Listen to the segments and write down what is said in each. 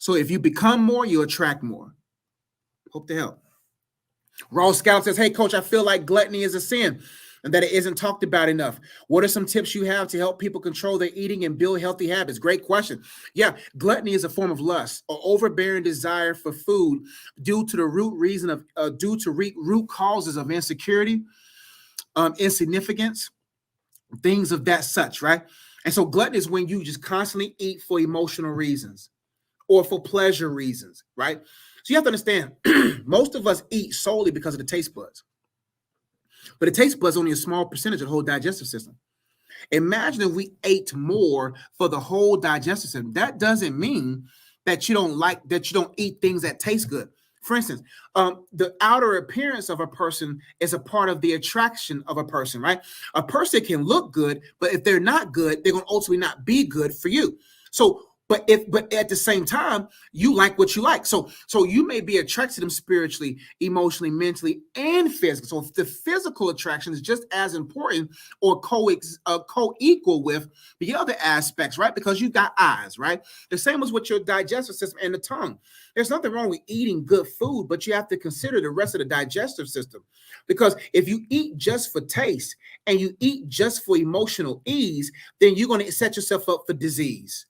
So if you become more, you attract more. Hope to help. Ross Scallop says, hey, coach, I feel like gluttony is a sin and that it isn't talked about enough. What are some tips you have to help people control their eating and build healthy habits? Great question. Yeah, gluttony is a form of lust or overbearing desire for food due to the root causes of insecurity, insignificance, things of that such, right? And so gluttony is when you just constantly eat for emotional reasons or for pleasure reasons, right? So you have to understand, most of us eat solely because of the taste buds. But the taste buds is only a small percentage of the whole digestive system. Imagine if we ate more for the whole digestive system. That doesn't mean that you don't eat things that taste good. For instance, the outer appearance of a person is a part of the attraction of a person, right? A person can look good, but if they're not good, they're going to ultimately not be good for you. So, but at the same time, you like what you like. So you may be attracted to them spiritually, emotionally, mentally, and physically. So the physical attraction is just as important or co-equal with the other aspects, right? Because you got eyes, right? The same as with your digestive system and the tongue. There's nothing wrong with eating good food, but you have to consider the rest of the digestive system. Because if you eat just for taste and you eat just for emotional ease, then you're going to set yourself up for disease.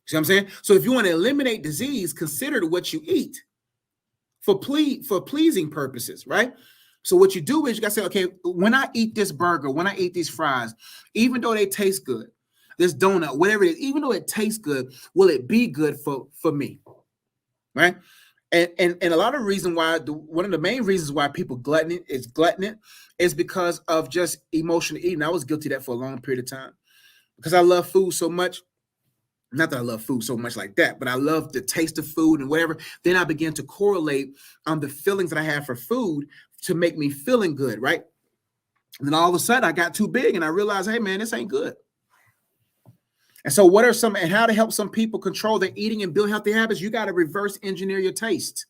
See what I'm saying? So if you want to eliminate disease, consider what you eat for pleasing purposes, right? So what you do is you got to say, okay, when I eat this burger, when I eat these fries, even though they taste good, this donut, whatever it is, even though it tastes good, will it be good for me, right? And a lot of reason why, one of the main reasons why people glutton is because of just emotional eating. I was guilty of that for a long period of time because I love food so much. Not that I love food so much like that, but I love the taste of food and whatever. Then I began to correlate the feelings that I have for food to make me feeling good, right? And then all of a sudden I got too big and I realized, hey man, this ain't good. And so how to help some people control their eating and build healthy habits? You got to reverse engineer your taste.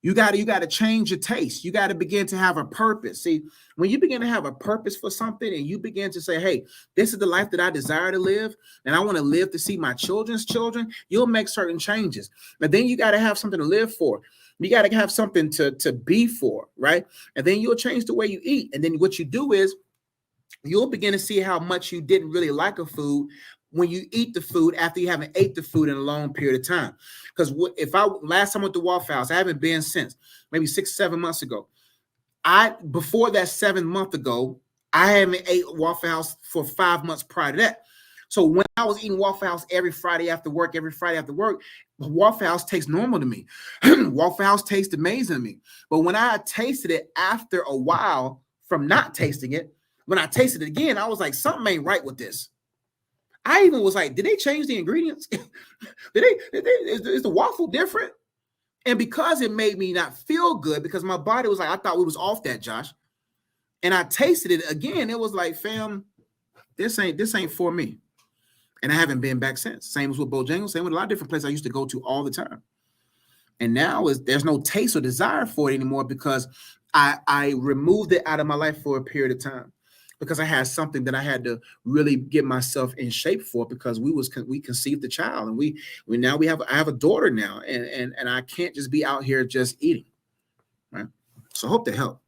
You got to change your taste. You got to begin to have a purpose. See, when you begin to have a purpose for something and you begin to say, hey, this is the life that I desire to live, and I want to live to see my children's children, you'll make certain changes. But then you got to have something to live for. You got to have something to be for, right? And then you'll change the way you eat. And then what you do is you'll begin to see how much you didn't really like a food when you eat the food after you haven't ate the food in a long period of time. Because last time I went to Waffle House, I haven't been since, maybe 6-7 months ago. Before that 7 month ago, I haven't ate Waffle House for 5 months prior to that. So when I was eating Waffle House every Friday after work, Waffle House tastes normal to me. Waffle House tastes amazing to me. But when I tasted it after a while from not tasting it, when I tasted it again, I was like, something ain't right with this. I even was like, did they change the ingredients? Is the waffle different? And because it made me not feel good, because my body was like, I thought we was off that, Josh. And I tasted it again. It was like, fam, this ain't for me. And I haven't been back since. Same as with Bojangles, same with a lot of different places I used to go to all the time. And now there's no taste or desire for it anymore because I removed it out of my life for a period of time. Because I had something that I had to really get myself in shape for, because we conceived the child, and I have a daughter now, and I can't just be out here just eating, right? So I hope that helped.